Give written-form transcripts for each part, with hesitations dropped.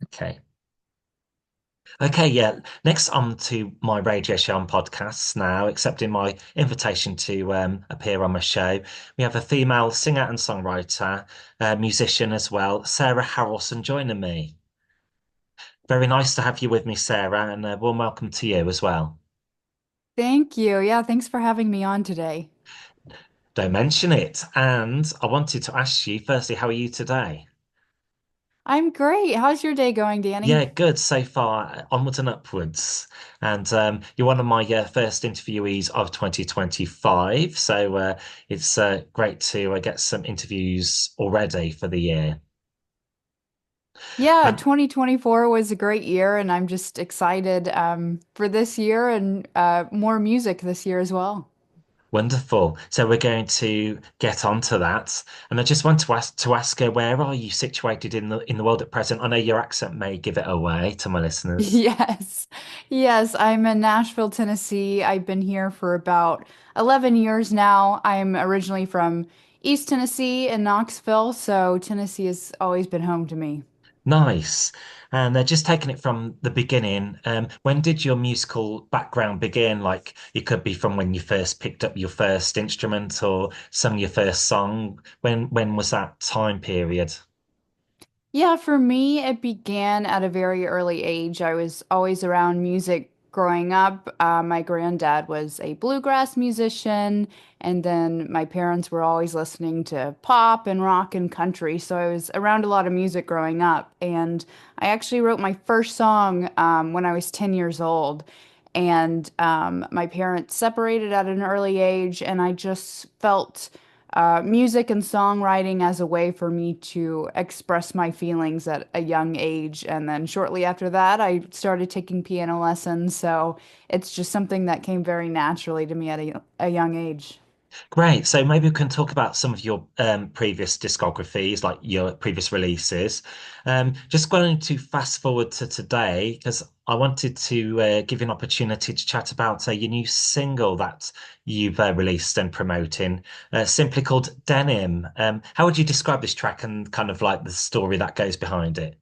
Okay. Okay, yeah. Next on to my radio show and podcasts now, accepting my invitation to appear on my show. We have a female singer and songwriter, musician as well, Sarah Harralson, joining me. Very nice to have you with me, Sarah, and a warm welcome to you as well. Thank you. Yeah, thanks for having me on today. Don't mention it. And I wanted to ask you, firstly, how are you today? I'm great. How's your day going, Yeah, Danny? good so far, onwards and upwards. And you're one of my first interviewees of 2025. So it's great to get some interviews already for the year. Yeah, And 2024 was a great year, and I'm just excited for this year and more music this year as well. wonderful. So we're going to get onto that. And I just want to ask her, where are you situated in the world at present? I know your accent may give it away to my listeners. Yes. Yes, I'm in Nashville, Tennessee. I've been here for about 11 years now. I'm originally from East Tennessee in Knoxville, so Tennessee has always been home to me. Nice. And just taking it from the beginning, when did your musical background begin? Like it could be from when you first picked up your first instrument or sung your first song. When was that time period? Yeah, for me, it began at a very early age. I was always around music growing up. My granddad was a bluegrass musician, and then my parents were always listening to pop and rock and country. So I was around a lot of music growing up. And I actually wrote my first song when I was 10 years old. And my parents separated at an early age, and I just felt music and songwriting as a way for me to express my feelings at a young age. And then shortly after that, I started taking piano lessons. So it's just something that came very naturally to me at a young age. Great. So maybe we can talk about some of your previous discographies, like your previous releases. Just going to fast forward to today because I wanted to give you an opportunity to chat about your new single that you've released and promoting, simply called Denim. How would you describe this track and kind of like the story that goes behind it?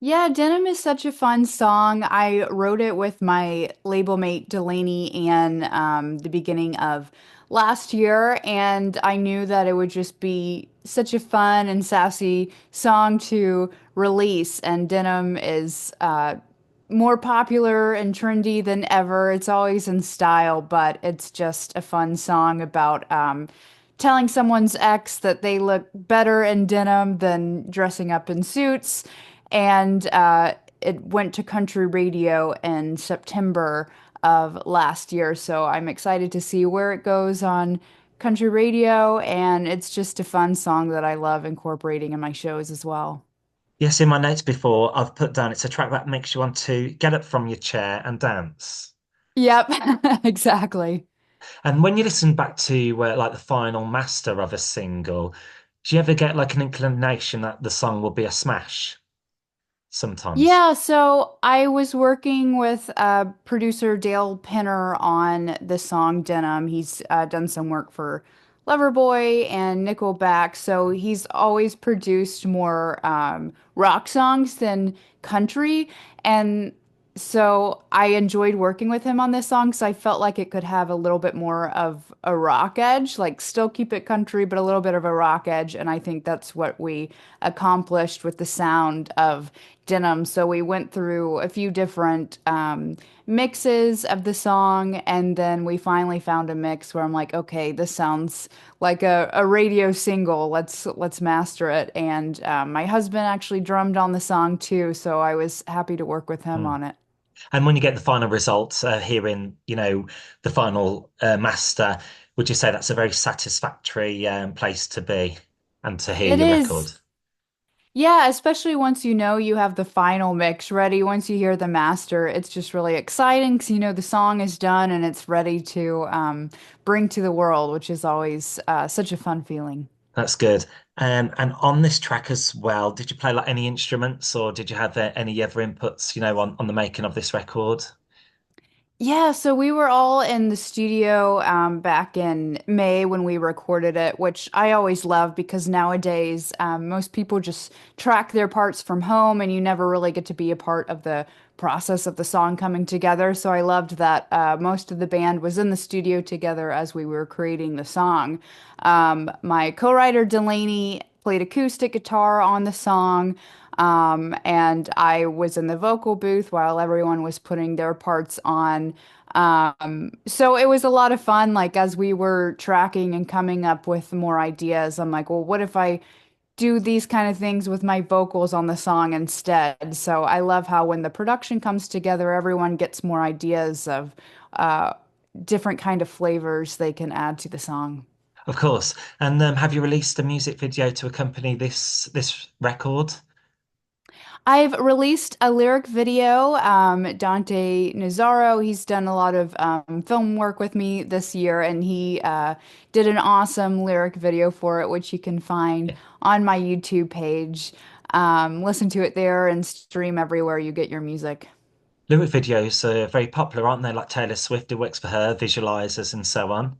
Yeah, Denim is such a fun song. I wrote it with my label mate Delaney in the beginning of last year, and I knew that it would just be such a fun and sassy song to release. And Denim is more popular and trendy than ever. It's always in style, but it's just a fun song about telling someone's ex that they look better in denim than dressing up in suits. And it went to country radio in September of last year. So I'm excited to see where it goes on country radio. And it's just a fun song that I love incorporating in my shows as well. Yes, in my notes before, I've put down it's a track that makes you want to get up from your chair and dance. Yep, exactly. And when you listen back to like the final master of a single, do you ever get like an inclination that the song will be a smash sometimes? Yeah, so I was working with producer Dale Penner on the song Denim. He's done some work for Loverboy and Nickelback, so he's always produced more rock songs than country. And so I enjoyed working with him on this song because I felt like it could have a little bit more of a rock edge, like still keep it country, but a little bit of a rock edge. And I think that's what we accomplished with the sound of Denim. So we went through a few different mixes of the song, and then we finally found a mix where I'm like, okay, this sounds like a radio single. Let's master it. And my husband actually drummed on the song too, so I was happy to work with him Hmm. on it. And when you get the final results, hearing, the final master, would you say that's a very satisfactory place to be and to hear It your record? is. Yeah, especially once you know you have the final mix ready. Once you hear the master, it's just really exciting because you know the song is done and it's ready to bring to the world, which is always such a fun feeling. That's good. And on this track as well, did you play like any instruments or did you have any other inputs, on the making of this record? Yeah, so we were all in the studio back in May when we recorded it, which I always love because nowadays most people just track their parts from home and you never really get to be a part of the process of the song coming together. So I loved that most of the band was in the studio together as we were creating the song. My co-writer Delaney played acoustic guitar on the song. And I was in the vocal booth while everyone was putting their parts on. So it was a lot of fun. Like as we were tracking and coming up with more ideas, I'm like, well, what if I do these kind of things with my vocals on the song instead? So I love how when the production comes together, everyone gets more ideas of uh, different kind of flavors they can add to the song. Of course. And have you released a music video to accompany this record? I've released a lyric video. Dante Nazaro, he's done a lot of film work with me this year, and he did an awesome lyric video for it, which you can find Yeah. on my YouTube page. Listen to it there and stream everywhere you get your music. Lyric videos are very popular, aren't they? Like Taylor Swift, it works for her, visualizers and so on.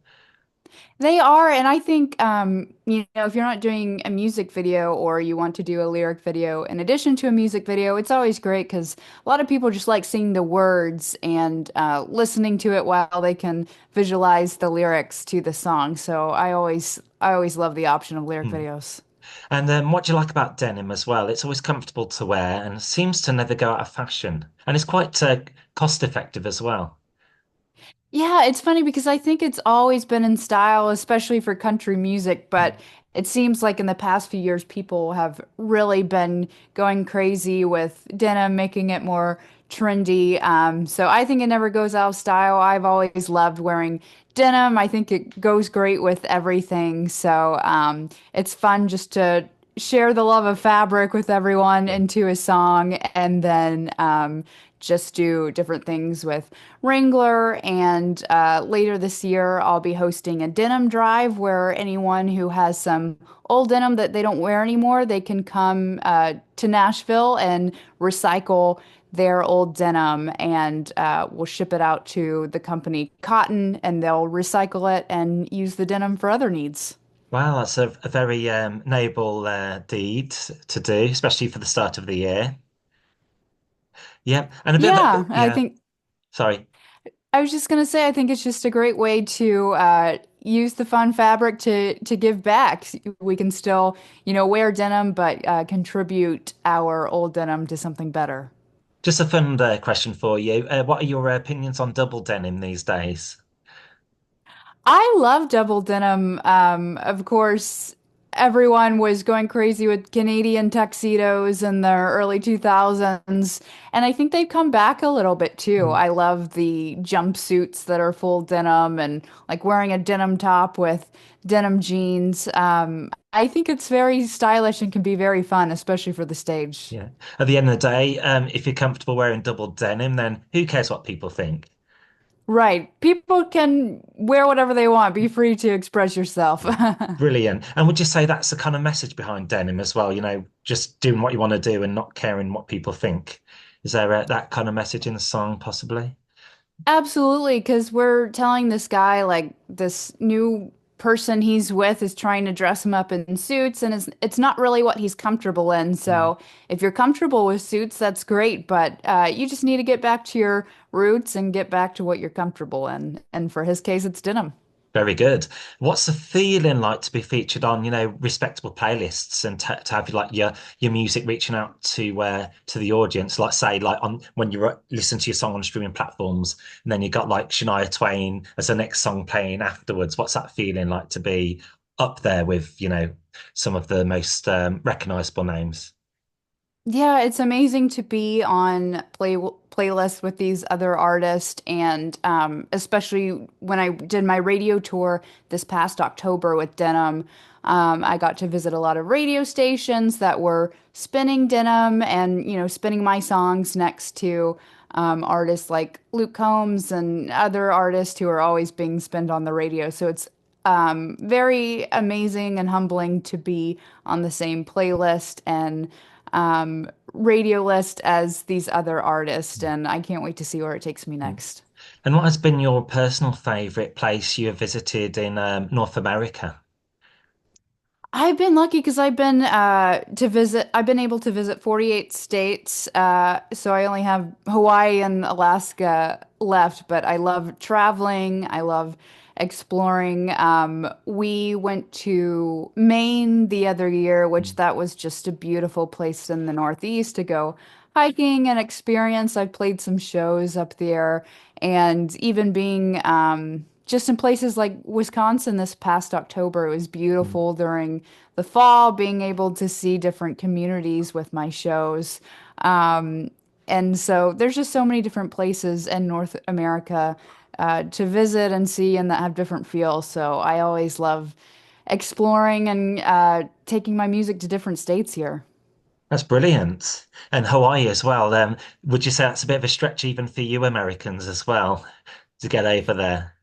They are, and I think if you're not doing a music video or you want to do a lyric video in addition to a music video, it's always great because a lot of people just like seeing the words and listening to it while they can visualize the lyrics to the song. So I always love the option of lyric Hmm. videos. And what do you like about denim as well? It's always comfortable to wear and seems to never go out of fashion. And it's quite cost effective as well. Yeah, it's funny because I think it's always been in style, especially for country music, Mm. but it seems like in the past few years, people have really been going crazy with denim, making it more trendy. So I think it never goes out of style. I've always loved wearing denim. I think it goes great with everything. So it's fun just to share the love of fabric with everyone Yeah. into a song and then just do different things with Wrangler. And later this year, I'll be hosting a denim drive where anyone who has some old denim that they don't wear anymore, they can come to Nashville and recycle their old denim and we'll ship it out to the company Cotton and they'll recycle it and use the denim for other needs. Wow, that's a very noble deed to do, especially for the start of the year. Yeah, and a bit of Yeah, I yeah. think Sorry. I was just gonna say I think it's just a great way to use the fun fabric to give back. We can still, wear denim, but contribute our old denim to something better. Just a fun question for you. What are your opinions on double denim these days? I love double denim. Of course, everyone was going crazy with Canadian tuxedos in the early 2000s, and I think they've come back a little bit too. Mm. I love the jumpsuits that are full denim and like wearing a denim top with denim jeans. I think it's very stylish and can be very fun, especially for the stage. Yeah. At the end of the day, if you're comfortable wearing double denim, then who cares what people think? Right. People can wear whatever they want. Be free to express yourself. Brilliant. And would you say that's the kind of message behind denim as well? Just doing what you want to do and not caring what people think. Is there that kind of message in the song, possibly? Absolutely, because we're telling this guy like this new person he's with is trying to dress him up in suits, and it's not really what he's comfortable in. Mm. So if you're comfortable with suits, that's great, but you just need to get back to your roots and get back to what you're comfortable in. And for his case, it's denim. Very good. What's the feeling like to be featured on, respectable playlists and to have like your music reaching out to the audience? Like say, like on when you listen to your song on streaming platforms, and then you got like Shania Twain as the next song playing afterwards. What's that feeling like to be up there with, some of the most recognizable names? Yeah, it's amazing to be on playlists with these other artists, and especially when I did my radio tour this past October with Denim, I got to visit a lot of radio stations that were spinning Denim and spinning my songs next to artists like Luke Combs and other artists who are always being spinned on the radio. So it's very amazing and humbling to be on the same playlist and radio list as these other artists, and I can't wait to see where it takes me Mm. next. And what has been your personal favorite place you have visited in North America? I've been lucky because I've been able to visit 48 states. So I only have Hawaii and Alaska left, but I love traveling. I love exploring. We went to Maine the other year, which that was just a beautiful place in the Northeast to go hiking and experience. I played some shows up there, and even being just in places like Wisconsin this past October, it was Mm. beautiful during the fall, being able to see different communities with my shows. Um, and so there's just so many different places in North America to visit and see and that have different feels. So I always love exploring and taking my music to different states here. That's brilliant. And Hawaii as well. Would you say that's a bit of a stretch even for you Americans as well to get over there?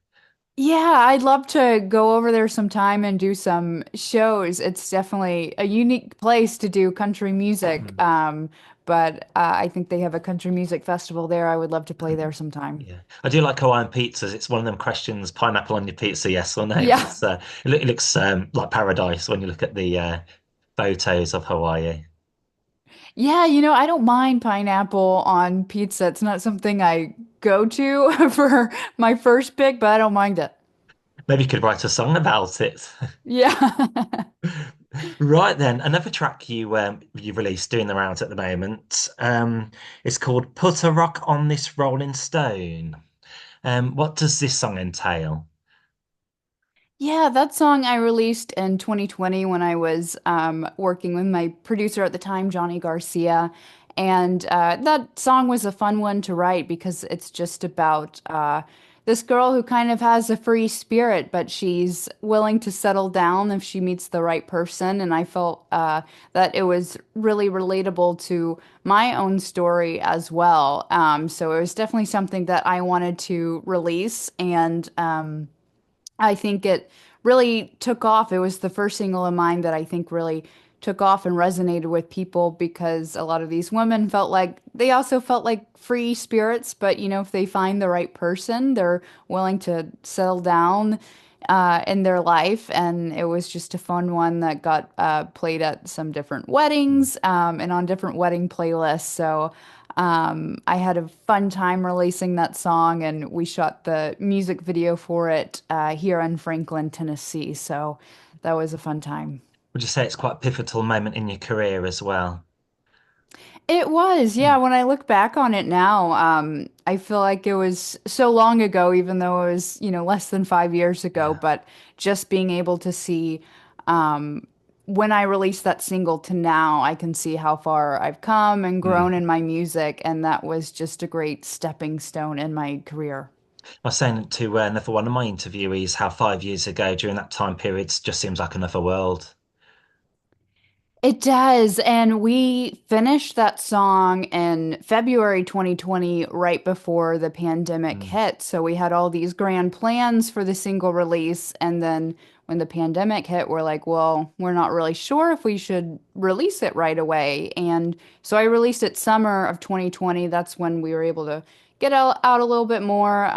Yeah, I'd love to go over there sometime and do some shows. It's definitely a unique place to do country music. Mm. But I think they have a country music festival there. I would love to play there sometime. Yeah, I do like Hawaiian pizzas. It's one of them questions: pineapple on your pizza, yes or no? Yeah. It looks like paradise when you look at the photos of Hawaii. Yeah, I don't mind pineapple on pizza. It's not something I go to for my first pick, but I don't mind it. Maybe you could write a song about it. Yeah. Right then, another track you released doing the rounds at the moment. It's called "Put a Rock on This Rolling Stone." What does this song entail? Yeah, that song I released in 2020 when I was working with my producer at the time, Johnny Garcia. And that song was a fun one to write because it's just about this girl who kind of has a free spirit, but she's willing to settle down if she meets the right person. And I felt that it was really relatable to my own story as well. So it was definitely something that I wanted to release. And I think it really took off. It was the first single of mine that I think really took off and resonated with people because a lot of these women felt like they also felt like free spirits, but if they find the right person, they're willing to settle down in their life. And it was just a fun one that got played at some different weddings and on different wedding playlists. So I had a fun time releasing that song, and we shot the music video for it here in Franklin, Tennessee. So that was a fun time. Would you say it's quite a pivotal moment in your career as well? It was, yeah. Mm. When I look back on it now, I feel like it was so long ago, even though it was, less than 5 years ago. Yeah. But just being able to see when I released that single to now, I can see how far I've come and grown Mm. in my music. And that was just a great stepping stone in my career. I was saying to another one of my interviewees how 5 years ago, during that time period, just seems like another world. It does. And we finished that song in February 2020, right before the pandemic Mm. hit. So we had all these grand plans for the single release. And then when the pandemic hit, we're like, well, we're not really sure if we should release it right away. And so I released it summer of 2020. That's when we were able to get out a little bit more,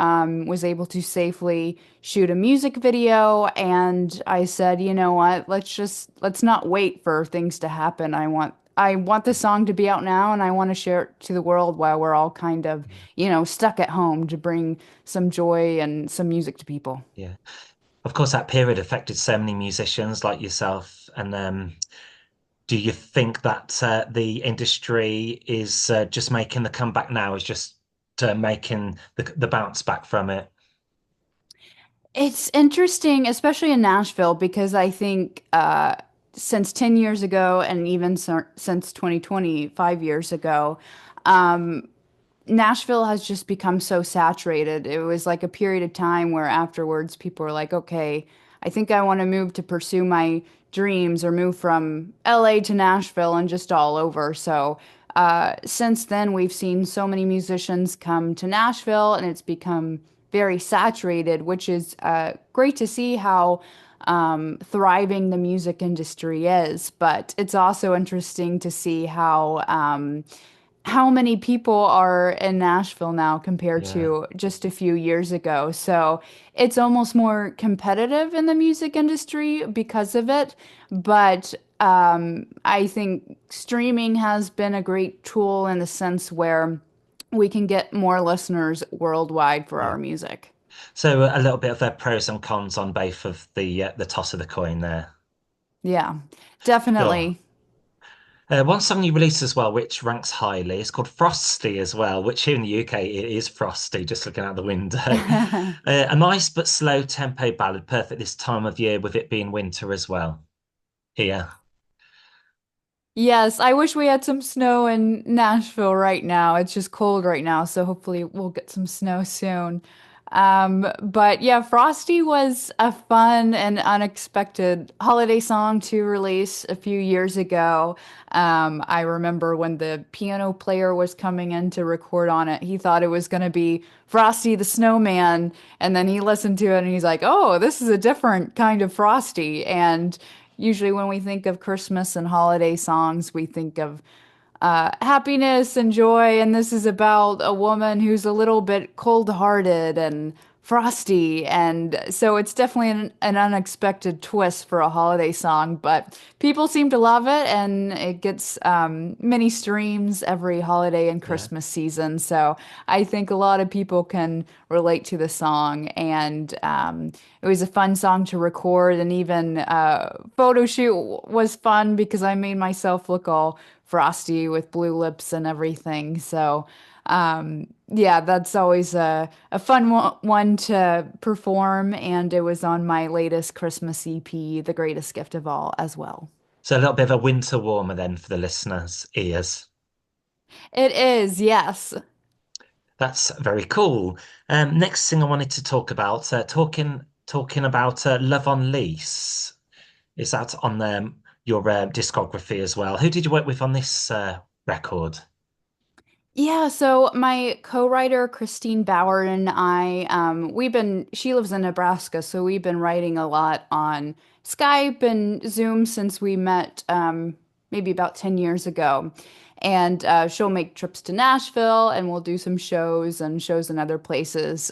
was able to safely shoot a music video. And I said, you know what, let's not wait for things to happen. I want the song to be out now, and I want to share it to the world while we're all kind of, stuck at home, to bring some joy and some music to people. Yeah. Of course, that period affected so many musicians like yourself. And do you think that the industry is just making the comeback now, is just making the bounce back from it? It's interesting, especially in Nashville, because I think since 10 years ago and even since 2020, 5 years ago, um, Nashville has just become so saturated. It was like a period of time where afterwards people were like, okay, I think I want to move to pursue my dreams or move from LA to Nashville and just all over. So since then, we've seen so many musicians come to Nashville and it's become very saturated, which is great to see how thriving the music industry is. But it's also interesting to see how how many people are in Nashville now compared Yeah. to just a few years ago. So it's almost more competitive in the music industry because of it. But I think streaming has been a great tool in the sense where we can get more listeners worldwide for Yeah. our music. So a little bit of pros and cons on both of the toss of the coin there. Yeah, Sure. definitely. One song you released as well, which ranks highly, is called Frosty as well, which here in the UK it is frosty, just looking out the window. A nice but slow tempo ballad, perfect this time of year with it being winter as well. Here. Yes, I wish we had some snow in Nashville right now. It's just cold right now, so hopefully we'll get some snow soon. But yeah, Frosty was a fun and unexpected holiday song to release a few years ago. I remember when the piano player was coming in to record on it, he thought it was going to be Frosty the Snowman, and then he listened to it and he's like, "Oh, this is a different kind of Frosty." And usually, when we think of Christmas and holiday songs, we think of happiness and joy. And this is about a woman who's a little bit cold-hearted and frosty. And so it's definitely an unexpected twist for a holiday song, but people seem to love it. And it gets many streams every holiday and Yeah. Christmas season. So I think a lot of people can relate to the song. And it was a fun song to record. And even photo shoot was fun because I made myself look all frosty with blue lips and everything. So, yeah, that's always a fun one to perform. And it was on my latest Christmas EP, The Greatest Gift of All, as well. So a little bit of a winter warmer then for the listeners' ears. It is, yes. That's very cool. Next thing I wanted to talk about, talking about Love on Lease. Is that on your discography as well? Who did you work with on this record? Yeah, so my co-writer Christine Bauer and I, she lives in Nebraska, so we've been writing a lot on Skype and Zoom since we met maybe about 10 years ago. And she'll make trips to Nashville and we'll do some shows and shows in other places.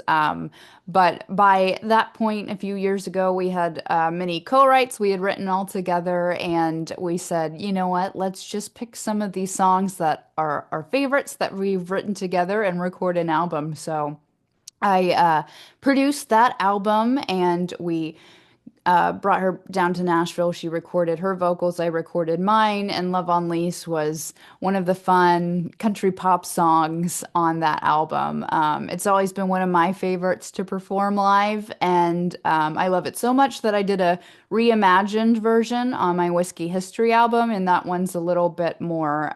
But by that point, a few years ago, we had many co-writes we had written all together, and we said, you know what, let's just pick some of these songs that are our favorites that we've written together and record an album. So I produced that album and we brought her down to Nashville. She recorded her vocals, I recorded mine, and Love on Lease was one of the fun country pop songs on that album. It's always been one of my favorites to perform live, and I love it so much that I did a reimagined version on my Whiskey History album, and that one's a little bit more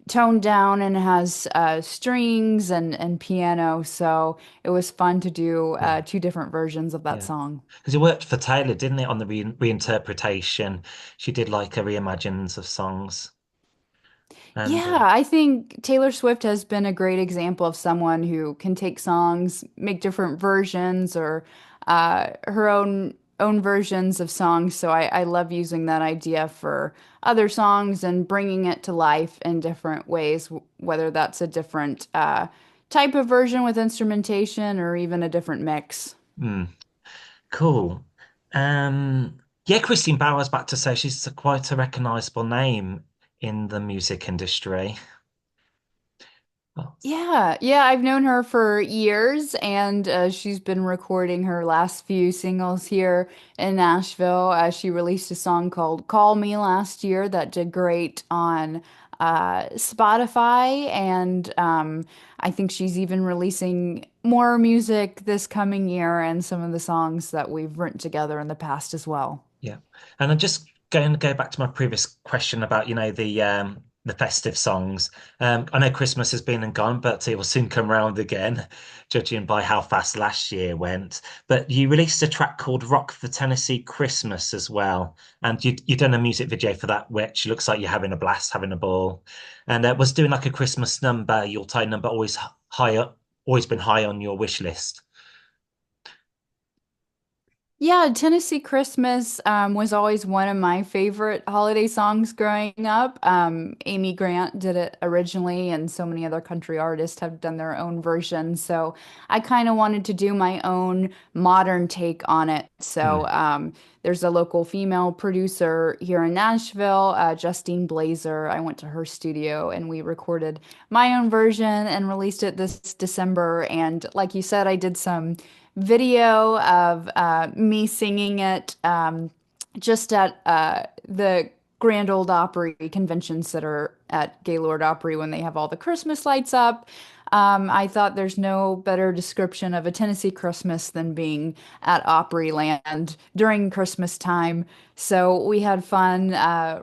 toned down and has strings and piano. So it was fun to do Yeah, two different versions of that yeah. song. Because you worked for Taylor, didn't it, on the reinterpretation? She did like a reimaginings of songs, and Yeah, I think Taylor Swift has been a great example of someone who can take songs, make different versions or her own versions of songs. So I love using that idea for other songs and bringing it to life in different ways, whether that's a different type of version with instrumentation or even a different mix. mm, cool. Yeah, Christine Bauer's back to say she's quite a recognizable name in the music industry. Oh, Yeah, yeah, I've known her for years, and she's been recording her last few singles here in Nashville. She released a song called Call Me last year that did great on Spotify, and I think she's even releasing more music this coming year and some of the songs that we've written together in the past as well. yeah. And I'm just going to go back to my previous question about, the festive songs. I know Christmas has been and gone, but it will soon come round again, judging by how fast last year went. But you released a track called Rock the Tennessee Christmas as well. And you done a music video for that, which looks like you're having a blast, having a ball. And was doing like a Christmas number, Yuletide number, always high up, always been high on your wish list. Yeah, Tennessee Christmas was always one of my favorite holiday songs growing up. Amy Grant did it originally, and so many other country artists have done their own version. So I kind of wanted to do my own modern take on it. So Hmm. there's a local female producer here in Nashville, Justine Blazer. I went to her studio and we recorded my own version and released it this December. And like you said, I did some video of me singing it just at the Grand Old Opry conventions that are at Gaylord Opry when they have all the Christmas lights up. I thought there's no better description of a Tennessee Christmas than being at Opryland during Christmas time. So we had fun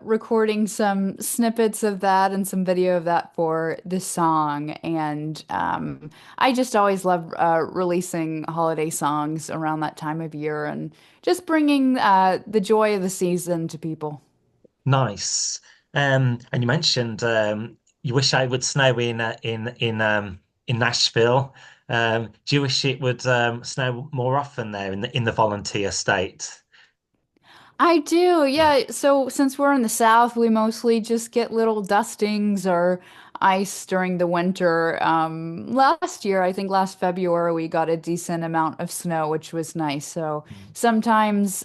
recording some snippets of that and some video of that for this song. And I just always love releasing holiday songs around that time of year and just bringing the joy of the season to people. Nice. And you mentioned you wish I would snow in Nashville. Do you wish it would snow more often there in the volunteer state? I do, yeah. So since we're in the South, we mostly just get little dustings or ice during the winter. Last year, I think last February, we got a decent amount of snow, which was nice. So sometimes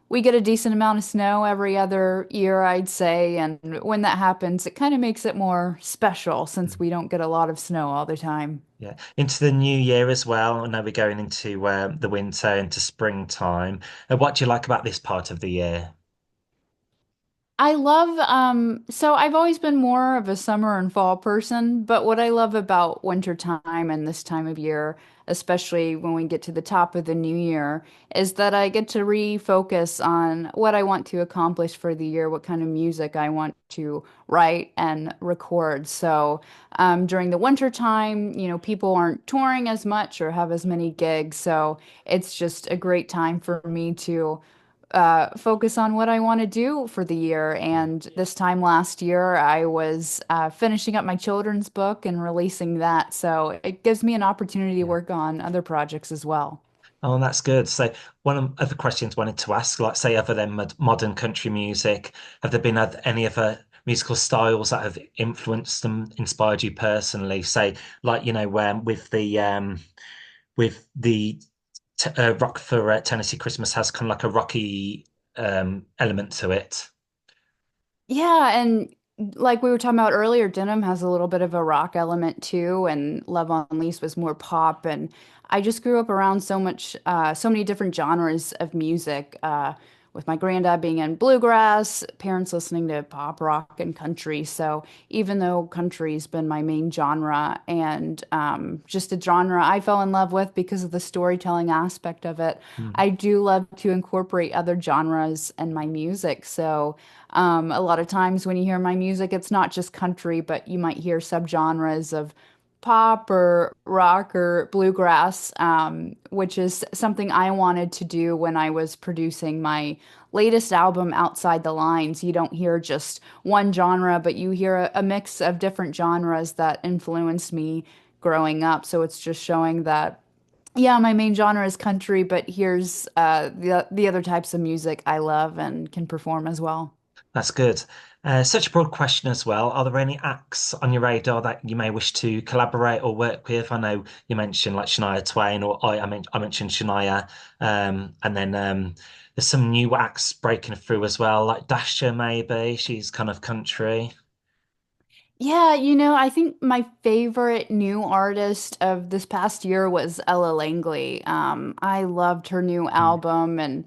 we get a decent amount of snow every other year, I'd say. And when that happens, it kind of makes it more special since we don't get a lot of snow all the time. Yeah, into the new year as well. I know we're going into the winter, into springtime. What do you like about this part of the year? I love, so I've always been more of a summer and fall person, but what I love about winter time and this time of year, especially when we get to the top of the new year, is that I get to refocus on what I want to accomplish for the year, what kind of music I want to write and record. So, during the winter time, people aren't touring as much or have as many gigs, so it's just a great time for me to focus on what I want to do for the year. And this time last year, I was finishing up my children's book and releasing that. So it gives me an opportunity to Yeah. work on other projects as well. Oh, that's good. So one of the other questions I wanted to ask, like say other than modern country music, have there been any other musical styles that have influenced and inspired you personally? Say, like, with the t Rock for Tennessee Christmas has kind of like a rocky element to it. Yeah, and like we were talking about earlier, Denim has a little bit of a rock element too, and Love on Lease was more pop. And I just grew up around so many different genres of music, with my granddad being in bluegrass, parents listening to pop, rock, and country. So even though country's been my main genre and just a genre I fell in love with because of the storytelling aspect of it, Mm. I do love to incorporate other genres in my music. So a lot of times when you hear my music, it's not just country, but you might hear subgenres of pop or rock or bluegrass, which is something I wanted to do when I was producing my latest album, Outside the Lines. You don't hear just one genre, but you hear a mix of different genres that influenced me growing up. So it's just showing that, yeah, my main genre is country, but here's the other types of music I love and can perform as well. That's good. Such a broad question as well. Are there any acts on your radar that you may wish to collaborate or work with? I know you mentioned like Shania Twain, or I mentioned Shania, and then there's some new acts breaking through as well, like Dasha maybe. She's kind of country. Yeah, I think my favorite new artist of this past year was Ella Langley. I loved her new Mm. album and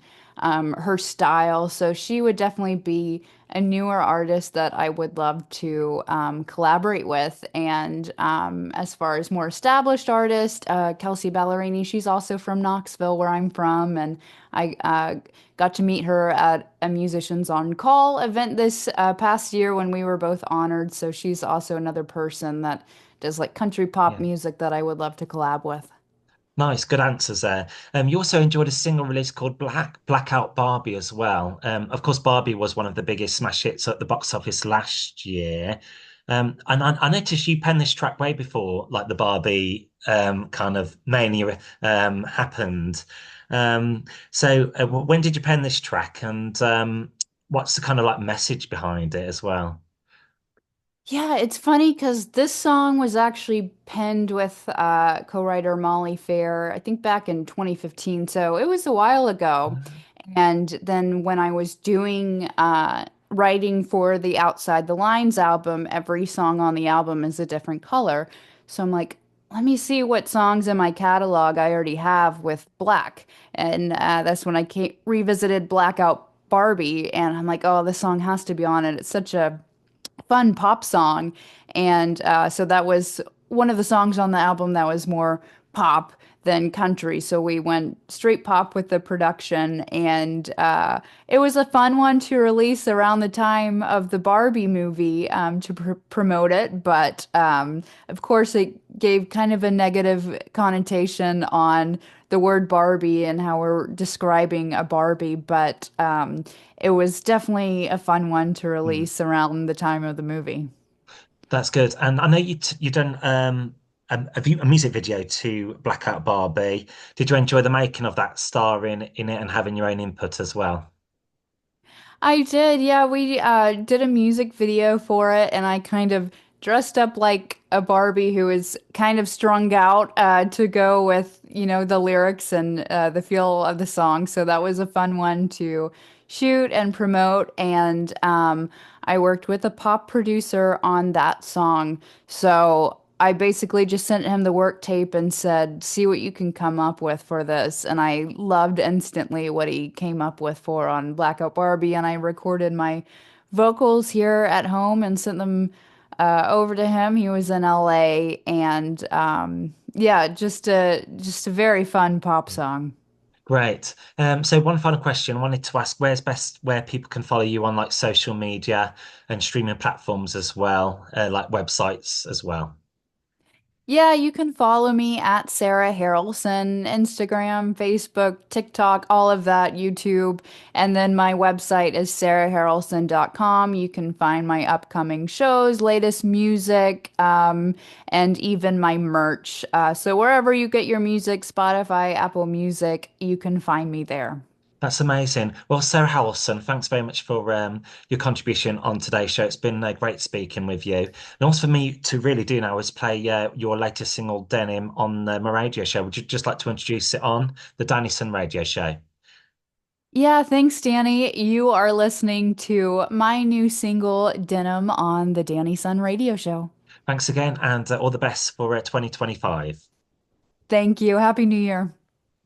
her style. So she would definitely be a newer artist that I would love to collaborate with. And as far as more established artists, Kelsey Ballerini, she's also from Knoxville, where I'm from, and I got to meet her at a Musicians on Call event this past year when we were both honored. So she's also another person that does like country pop Yeah. music that I would love to collab with. Nice, good answers there. You also enjoyed a single release called Blackout Barbie as well. Of course, Barbie was one of the biggest smash hits at the box office last year. And I noticed you penned this track way before, like the Barbie kind of mania happened. When did you pen this track, and what's the kind of like message behind it as well? Yeah, it's funny because this song was actually penned with co-writer Molly Fair, I think back in 2015. So it was a while ago. And then when I was doing writing for the Outside the Lines album, every song on the album is a different color. So I'm like, let me see what songs in my catalog I already have with black. And that's when I revisited Blackout Barbie, and I'm like, oh, this song has to be on it. It's such a fun pop song. And so that was one of the songs on the album that was more pop than country. So we went straight pop with the production. And it was a fun one to release around the time of the Barbie movie to promote it. But of course, it gave kind of a negative connotation on the word Barbie and how we're describing a Barbie. But it was definitely a fun one to Mm. release around the time of the movie. That's good. And I know you done a music video to Blackout Barbie. Did you enjoy the making of that, starring in it and having your own input as well? I did, yeah. We did a music video for it, and I kind of dressed up like a Barbie who is kind of strung out to go with, the lyrics and the feel of the song. So that was a fun one to shoot and promote. And I worked with a pop producer on that song. So I basically just sent him the work tape and said, see what you can come up with for this. And I loved instantly what he came up with for on Blackout Barbie. And I recorded my vocals here at home and sent them over to him. He was in LA. And yeah, just a very fun pop song. Great. So one final question. I wanted to ask where's best where people can follow you on like social media and streaming platforms as well, like websites as well. Yeah, you can follow me at Sarah Harralson, Instagram, Facebook, TikTok, all of that, YouTube. And then my website is sarahharrelson.com. You can find my upcoming shows, latest music, and even my merch. So wherever you get your music, Spotify, Apple Music, you can find me there. That's amazing. Well, Sarah Harrelson, thanks very much for your contribution on today's show. It's been great speaking with you. And also for me to really do now is play your latest single, Denim, on my radio show. Would you just like to introduce it on the Danny Sun radio show? Yeah, thanks, Danny. You are listening to my new single, Denim, on the Danny Sun Radio Show. Thanks again, and all the best for 2025. Thank you. Happy New Year.